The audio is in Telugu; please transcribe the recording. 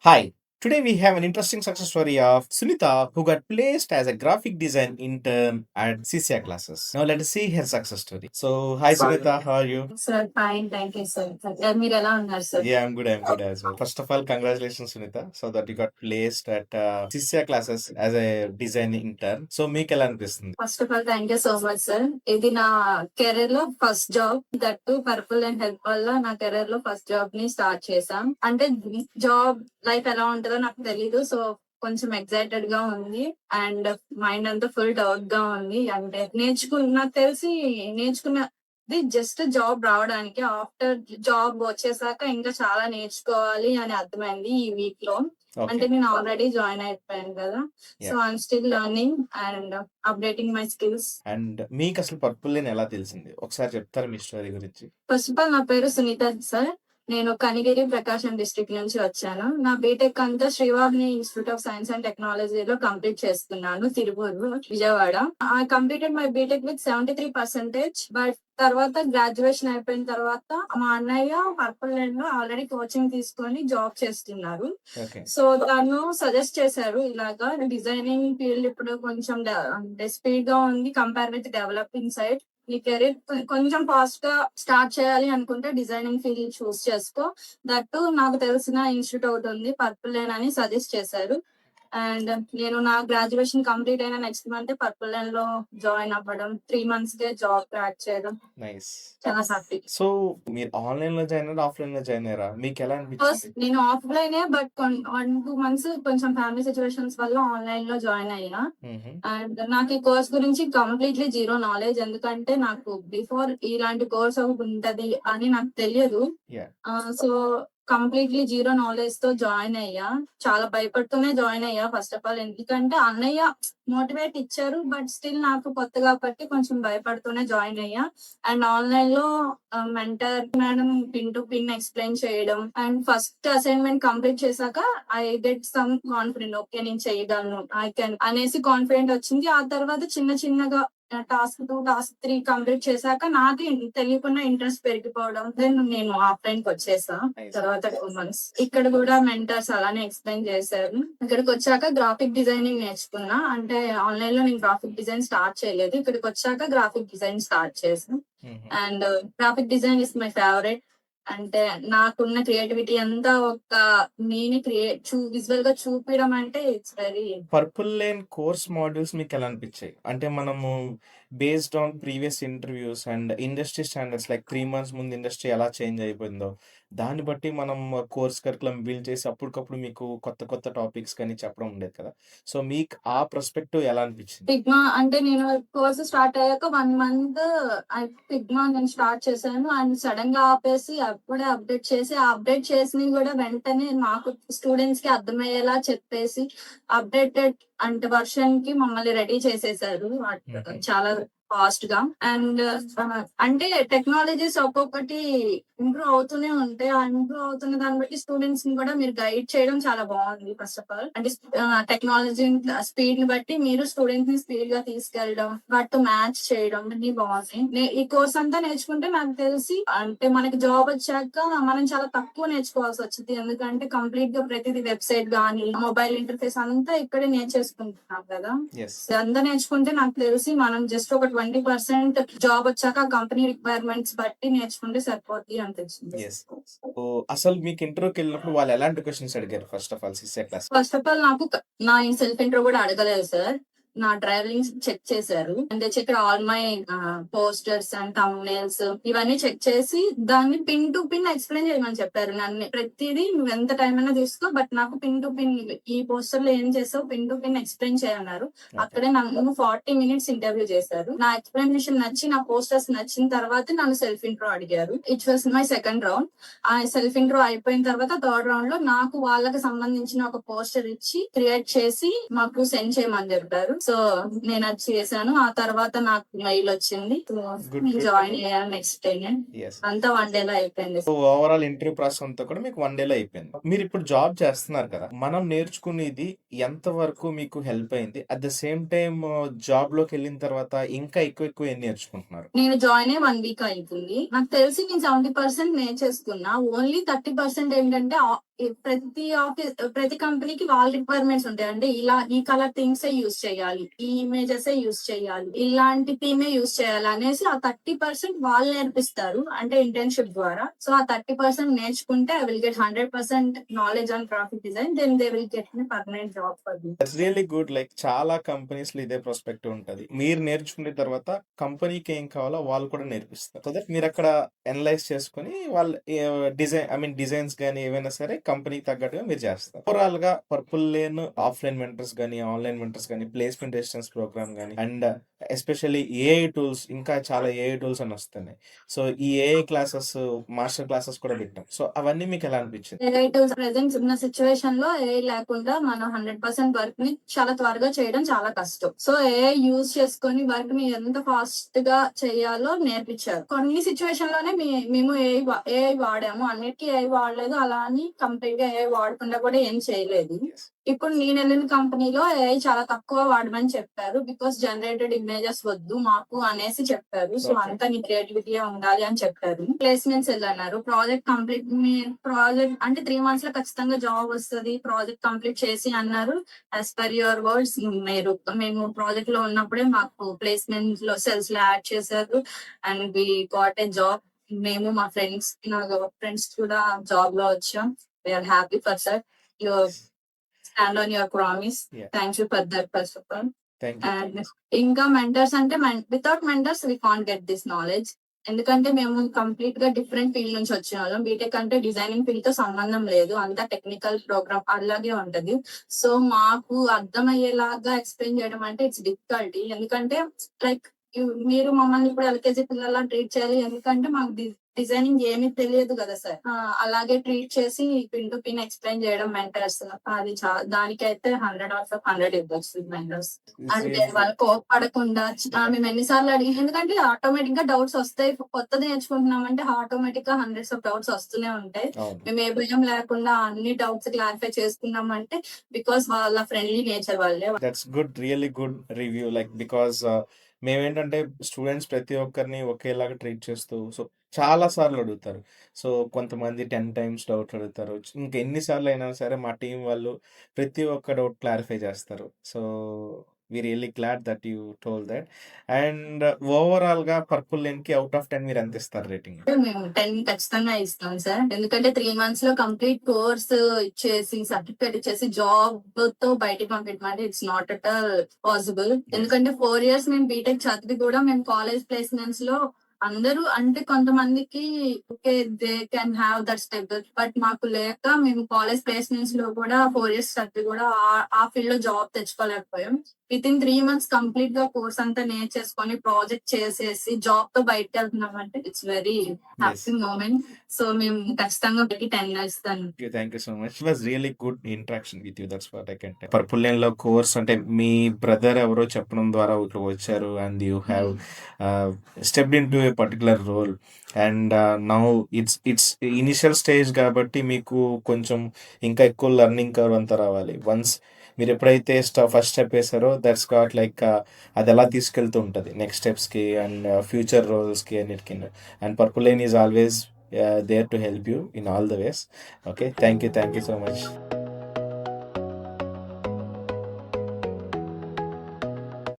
Hi. Today we have an interesting success story of Sunita who got placed as a graphic design intern at CCA classes. Now let us see her success story. So hi Sunita, how are you? Sir, fine. Thank you, sir. మీరు ఎలా ఉన్నారు sir? Yeah, I'm good as well. First of all, congratulations Sunita, so that you got placed at CCA classes as a design intern. So మీకు ఎలా అనిపిస్తుంది? First of all thank you so much sir. ఇది నా కెరీర్ లో first job. That purple and help వల్ల నా కెరీర్ లో ఫస్ట్ జాబ్ ని స్టార్ట్ చేశాం. అంటే జాబ్ లైఫ్ ఎలా ఉంటుందో నాకు తెలీదు. సో కొంచెం ఎక్సైటెడ్ గా ఉంది అండ్ మైండ్ అంతా ఫుల్ డౌట్ గా ఉంది. అంటే నాకు తెలిసి నేర్చుకున్నది జస్ట్ జాబ్ రావడానికి. ఆఫ్టర్ జాబ్ వచ్చేసాక ఇంకా చాలా నేర్చుకోవాలి అని అర్థమైంది ఈ వీక్ లో. అంటే Okay. నేను ఆల్రెడీ జాయిన్ అయిపోయాను కదా. So Yeah. I'm still learning and updating my skills. And మీకు అసలు పర్పుల్ లేన్ ఎలా తెలిసింది? ఒకసారి చెప్తారా మీ స్టోరీ గురించి? ఫస్ట్ ఆఫ్ ఆల్ నా పేరు సునీత సార్. నేను కనిగిరి ప్రకాశం డిస్ట్రిక్ట్ నుంచి వచ్చాను. నా బీటెక్ అంతా Sri Vahini institute of science and టెక్నాలజీలో కంప్లీట్ చేస్తున్నాను, Tirupuru, Vijayawada. I completed my B Tech with 73%. But తర్వాత గ్రాడ్యుయేషన్ అయిపోయిన తర్వాత మా అన్నయ్య పర్పుల్ లైన్ లో ఆల్రెడీ కోచింగ్ తీసుకొని జాబ్ చేస్తున్నారు. Okay. సో తను సజెస్ట్ చేశారు, ఇలాగా డిజైనింగ్ ఫీల్డ్ ఇప్పుడు కొంచెం అంటే స్పీడ్ గా ఉంది కంపేర్ విత్ డెవలపింగ్ సైడ్. నీ కెరీర్ కొంచెం ఫాస్ట్ గా స్టార్ట్ చేయాలి అనుకుంటే డిజైనింగ్ ఫీల్డ్ చూస్ చేసుకో. దట్టు నాకు తెలిసిన ఇన్స్టిట్యూట్ ఒకటి ఉంది, పర్పుల్ లైన్ అని సజెస్ట్ చేశారు. అండ్ నేను నా గ్రాడ్యుయేషన్ కంప్లీట్ అయిన నెక్స్ట్ మంత్ పర్పుల్ లైన్ లో జాయిన్ అవ్వడం, 3 months కే జాబ్ క్రాక్ చేయడం నైస్. చాలా హ్యాపీ. సో మీరు ఆన్‌లైన్ లో జాయిన్ అయ్యారా? ఆఫ్‌లైన్ లో జాయిన్ అయ్యారా? మీకు ఎలా ఫస్ట్ అనిపించింది? నేను ఆఫ్లైనే, బట్ 1-2 months కొంచెం ఫ్యామిలీ సిచ్యువేషన్స్ వల్ల ఆన్లైన్ లో జాయిన్ అయ్యా. హుహు. అండ్ నాకు ఈ కోర్స్ గురించి కంప్లీట్లీ జీరో నాలెడ్జ్. ఎందుకంటే నాకు బిఫోర్ ఇలాంటి కోర్స్ ఒకటి ఉంటది అని నాకు తెలియదు. Yeah! So completely zero knowledge తో జాయిన్ అయ్యా. చాలా భయపడుతూనే జాయిన్ అయ్యా ఫస్ట్ ఆఫ్ ఆల్. ఎందుకంటే అన్నయ్య మోటివేట్ ఇచ్చారు, బట్ స్టిల్ నాకు కొత్త కాబట్టి కొంచెం భయపడుతూనే జాయిన్ అయ్యా. అండ్ ఆన్లైన్ లో mentor madam pin to pin explain చేయడం అండ్ ఫస్ట్ అసైన్మెంట్ కంప్లీట్ చేశాక I get some confident. Okay, నేను చేయగలను, ఐ కెన్ అనేసి కాన్ఫిడెంట్ వచ్చింది. ఆ తర్వాత చిన్న చిన్నగా టాస్క్ 2, టాస్క్ 3 కంప్లీట్ చేశాక నాకు తెలియకుండా ఇంట్రెస్ట్ పెరిగిపోవడం. దెన్ నేను ఆఫ్లైన్ కి వచ్చేసా. నైస్. తర్వాత 2 months ఇక్కడ కూడా మెంటర్స్ అలానే ఎక్స్ప్లెయిన్ చేశారు. ఇక్కడికి వచ్చాక గ్రాఫిక్ డిజైనింగ్ నేర్చుకున్నా. అంటే ఆన్లైన్ లో నేను గ్రాఫిక్ డిజైన్ స్టార్ట్ చేయలేదు, ఇక్కడికి వచ్చాక గ్రాఫిక్ డిజైన్ స్టార్ట్ చేసాను. హుహు. And graphic design is my favourite. అంటే నాకున్న క్రియేటివిటీ అంతా ఒక నేను విజువల్ గా చూపించడం అంటే it's very. Purple lane course modules మీకెలా అనిపిచ్చాయి? అంటే మనము based on previous interviews and industry standards like 3 months ముందు ఇండస్ట్రీ ఎలా చేంజ్ అయిపోయిందో, దాన్ని బట్టి మనం కోర్స్ కరిక్యులమ్ బిల్డ్ చేసి అప్పటికప్పుడు మీకు కొత్త కొత్త టాపిక్స్ గాని చెప్పడం ఉండేది కదా! సో, మీకు ఆ పర్స్‌పెక్టివ్ ఎలా అనిపిచ్చింది? ఫిగ్మా అంటే నేను కోర్స్ స్టార్ట్ అయ్యాక 1 month ఫిగ్మా నేను స్టార్ట్ చేశాను. అండ్ సడన్ గా ఆపేసి అప్పుడే అప్డేట్ చేసి, ఆ అప్డేట్ చేసినవి కూడా వెంటనే మాకు స్టూడెంట్స్ కి అర్థమయ్యేలా చెప్పేసి అప్డేటెడ్ అంటే వర్షన్ కి మమ్మల్ని రెడీ చేసేసారు హుహు. చాలా ఫాస్ట్ గా. అండ్ అంటే టెక్నాలజీస్ ఒక్కొక్కటి ఇంప్రూవ్ అవుతూనే ఉంటాయి. ఆ ఇంప్రూవ్ అవుతున్న దాన్ని బట్టి స్టూడెంట్స్ ని కూడా మీరు గైడ్ చేయడం చాలా బాగుంది. ఫస్ట్ ఆఫ్ ఆల్ అంటే టెక్నాలజీ స్పీడ్ ని బట్టి మీరు స్టూడెంట్స్ ని స్పీడ్ గా తీసుకెళ్ళడం, వాటితో మ్యాచ్ చేయడం అన్ని బాగుంది. ఈ కోర్స్ అంతా నేర్చుకుంటే నాకు తెలిసి అంటే మనకి జాబ్ వచ్చాక మనం చాలా తక్కువ నేర్చుకోవాల్సి వచ్చింది. ఎందుకంటే కంప్లీట్ గా ప్రతిదీ వెబ్సైట్ గానీ మొబైల్ ఇంటర్ఫేస్ అంతా ఇక్కడే నేర్చేసుకుంటున్నాం కదా. యెస్. ఇదంతా నేర్చుకుంటే నాకు తెలిసి మనం జస్ట్ ఒక 20% జాబ్ వచ్చాక కంపెనీ రిక్వైర్మెంట్స్ బట్టి నేర్చుకుంటే సరిపోద్ది అనిపించింది. యెస్. సో, అసలు మీకు ఇంటర్వ్యూకెళ్ళినప్పుడు వాళ్ళు ఎలాంటి క్వెషన్స్ అడిగారు first of all CCA class? First of all నాకు నా సెల్ఫ్ ఇంట్రో కూడా అడగలేదు సార్. నా డ్రైవింగ్ చెక్ చేశారు. And check all my posters and thumbnails ఇవన్నీ చెక్ చేసి దాన్ని పిన్ టు పిన్ ఎక్స్ప్లెయిన్ చేయమని చెప్పారు. నన్ను ప్రతిదీ నువ్వు ఎంత టైం అయినా తీసుకో, బట్ నాకు పిన్ టు పిన్ ఈ పోస్టర్ లో ఏం చేసావు పిన్ టు పిన్ ఎక్స్ప్లెయిన్ చేయన్నారు. ఓకే. అక్కడే నన్ను 40 minutes ఇంటర్వ్యూ చేశారు. నా ఎక్స్ప్లెనేషన్ నచ్చి నా పోస్టర్స్ నచ్చిన తర్వాత నన్ను సెల్ఫ్ ఇంట్రో అడిగారు. It was my second round. ఆ సెల్ఫ్ ఇంట్రో అయిపోయిన తర్వాత థర్డ్ రౌండ్ లో నాకు వాళ్ళకి సంబంధించిన ఒక పోస్టర్ ఇచ్చి క్రియేట్ చేసి మాకు సెండ్ చేయమని చెప్పారు. సో నేను అది చేశాను. ఆ తర్వాత నాకు మెయిల్ వచ్చింది. గుడ్. జాయిన్ అయ్యాను నెక్స్ట్ డే. యెస్. అంతా 1 day లో అయిపోయింది. సో, ఓవరాల్ ఇంటర్వ్యూ ప్రాసెస్ అంతా కూడా మీకు 1 డేలో అయిపోయింది. మీరిప్పుడు జాబ్ చేస్తున్నారు కదా! మనం నేర్చుకునేది ఎంత వరకు మీకు హెల్ప్ అయింది? అట్ ద సేమ్ టైమ్ జాబ్‌లోకెళ్ళిన తర్వాత ఇంకా ఎక్కువ ఏం నేర్చుకుంటున్నారు? నేను జాయిన్ అయ్యి 1 week అవుతుంది. నాకు తెలిసి నేను 70% నేర్చేసుకున్నా. ఓన్లీ 30% ఏంటంటే ప్రతి కంపెనీకి వాళ్ళ రిక్వైర్మెంట్స్ ఉంటాయి. అంటే ఇలా ఈ కలర్ థీమ్స్ యూజ్ చేయాలి, ఈ ఇమేజెస్ యూజ్ చేయాలి, ఇలాంటి థీమే యూజ్ చేయాలి అనేసి ఆ 30% వాళ్ళు నేర్పిస్తారు. అంటే ఇంటర్న్షిప్ ద్వారా. సో ఆ 30% నేర్చుకుంటే I will get 100% knowledge on graphic design. Then they will get me permanent job for the. That's really good. Like చాలా కంపెనీస్ లో ఇదే ప్రాస్పెక్ట్ ఉంటది. మీరు నేర్చుకున్న తర్వాత కంపెనీకి ఏం కావాలో వాళ్ళు కూడా నేర్పిస్తారు. సో దట్ మీరు అక్కడ అనలైజ్ చేసుకొని వాళ్ళు డిజైన్స్ కానీ ఏవైనా సరే కంపెనీకి తగ్గట్టుగా మీరు చేస్తారు. ఓవరాల్ గా పర్పుల్ లేన్ ఆఫ్లైన్ మెంటర్స్ కానీ ఆన్లైన్ మెంటర్స్ కానీ ప్లేస్మెంట్ అసిస్టెన్స్ ప్రోగ్రామ్ కానీ అండ్ ఎస్పెషల్లీ ఏఐ టూల్స్, ఇంకా చాలా ఏఐ టూల్స్ అని వస్తున్నాయి. సో ఈ ఏఐ క్లాసెస్, మాస్టర్ క్లాసెస్ కూడా పెట్టాం. సో అవన్నీ మీకు ఎలా అనిపించింది? ఏఐ టూల్స్ ప్రెసెంట్ ఉన్న సిచ్యువేషన్ లో ఏఐ లేకుండా మనం 100% వర్క్ ని చాలా త్వరగా చేయడం చాలా కష్టం. సో ఏఐ యూజ్ చేసుకొని వర్క్ ని ఎంత ఫాస్ట్ గా చేయాలో నేర్పించారు. కొన్ని సిచ్యువేషన్ లోనే మేము ఏఐ వాడాము, అన్నిటికీ ఏఐ వాడలేదు. అలా అని కంప్లీట్ గా ఏఐ వాడకుండా కూడా ఏం చేయలేదు. ఇప్పుడు నేను వెళ్ళిన కంపెనీలో ఏఐ చాలా తక్కువ వాడమని చెప్పారు. బికాస్ జనరేటెడ్ ఇమేజెస్ వద్దు మాకు అనేసి చెప్పారు. So Okay. అంతా నీ క్రియేటివిటీ ఉండాలి అని చెప్పారు. ప్లేస్మెంట్స్ వెళ్ళన్నారు. ప్రాజెక్ట్ అంటే 3 months లో ఖచ్చితంగా జాబ్ వస్తుంది, ప్రాజెక్ట్ కంప్లీట్ చేసి అన్నారు. యాజ్ పర్ యువర్ వర్డ్స్ మేము ప్రాజెక్ట్ లో ఉన్నప్పుడే మాకు ప్లేస్మెంట్ లో సెల్స్ లో యాడ్ చేశారు and we got a job. మేము మా ఫ్రెండ్స్ కూడా జాబ్ లో వచ్చాం. We're happy for that. Your stand on your promise. Yeah. Thanks for that first of all. Thank you. And ఇంకా మెంటర్స్ అంటే without mentors we can't get this knowledge. ఎందుకంటే మేము కంప్లీట్ గా డిఫరెంట్ ఫీల్డ్ నుంచి వచ్చిన వాళ్ళం. బీటెక్ అంటే డిజైనింగ్ ఫీల్డ్ తో సంబంధం లేదు, అంతా టెక్నికల్ ప్రోగ్రామ్ అలాగే ఉంటది. సో మాకు అర్థమయ్యేలాగా ఎక్స్ప్లెయిన్ చేయడం అంటే ఇట్స్ డిఫికల్టీ. ఎందుకంటే లైక్ మీరు మమ్మల్ని ఇప్పుడు ఎల్కేజీ పిల్లలా ట్రీట్ చేయాలి, ఎందుకంటే మాకు డిజైనింగ్ ఏమీ తెలియదు కదా సార్. అలాగే ట్రీట్ చేసి పిన్ టు పిన్ ఎక్స్ప్లెయిన్ చేయడం మెంటర్స్. అది దానికైతే 100 out of 100 ఇవ్వచ్చు మెంటర్స్. అంటే వాళ్ళు కోపడకుండా మేము ఎన్నిసార్లు అడిగి, ఎందుకంటే ఆటోమేటిక్ గా డౌట్స్ వస్తాయి. కొత్తది నేర్చుకుంటున్నామంటే ఆటోమేటిక్ గా హండ్రెడ్స్ ఆఫ్ డౌట్స్ వస్తూనే ఉంటాయి. అవును. మేము ఏ భయం లేకుండా అన్ని డౌట్స్ క్లారిఫై చేసుకున్నామంటే బికాస్ వాళ్ళ ఫ్రెండ్లీ నేచర్ వాళ్ళే. That's good, really good review. Like because మేమేంటంటే స్టూడెంట్స్ ప్రతి ఒక్కరిని ఒకేలాగా ట్రీట్ చేస్తూ సో చాలా సార్లు అడుగుతారు. సో కొంతమంది 10 times డౌట్ అడుగుతారు. ఇంకా ఎన్నిసార్లు అయినా సరే మా టీం వాళ్ళు ప్రతి ఒక్క డౌట్ క్లారిఫై చేస్తారు. So we really glad that you told that. And overall గా పర్పుల్ లేన్ కి అవుట్ ఆఫ్ 10 మీరు ఎంత ఇస్తారు రేటింగ్? మేము 10 ఖచ్చితంగా ఇస్తాం సార్. ఎందుకంటే 3 months లో కంప్లీట్ కోర్స్ ఇచ్చేసి సర్టిఫికేట్ ఇచ్చేసి జాబ్ తో బయటికి పంపించమంటే it's not at all possible. ఎందుకంటే 4 years మేము బీటెక్ చదివి కూడా మేము కాలేజ్ ప్లేస్మెంట్స్ లో అందరూ అంటే కొంతమందికి okay they can have that stable, but మాకు లేక మేము కాలేజ్ ప్లేస్మెంట్స్ లో కూడా 4 years చదివి కూడా ఆ ఫీల్డ్ లో జాబ్ తెచ్చుకోలేకపోయాం. విత్ ఇన్ 3 months కంప్లీట్ గా కోర్స్ అంతా నేర్చేసుకొని ప్రాజెక్ట్ చేసేసి జాబ్ తో బయటకు వెళ్తున్నాం అంటే it's very happy moment. So మేము ఖచ్చితంగా 10 ఇస్తాను. Thank you so much. It was really good interaction with you. That's what I can tell. Purple lane లో కోర్స్ అంటే మీ బ్రదర్ ఎవరో చెప్పడం ద్వారా ఇక్కడ వచ్చారు and you have stepped into a particular role and now it's initial stage కాబట్టి మీకు కొంచెం ఇంకా ఎక్కువ లెర్నింగ్ కర్వ్ అంతా రావాలి. వన్స్ మీరు ఎప్పుడైతే ఫస్ట్ స్టెప్ వేసారో దట్స్ గాట్ లైక్ అది ఎలా తీసుకెళ్తూ ఉంటుంది నెక్స్ట్ స్టెప్స్కి అండ్ ఫ్యూచర్ రోల్స్కి అన్నిటికీ. And purple lane is always there to help you in all the ways. Okay, thank you so much.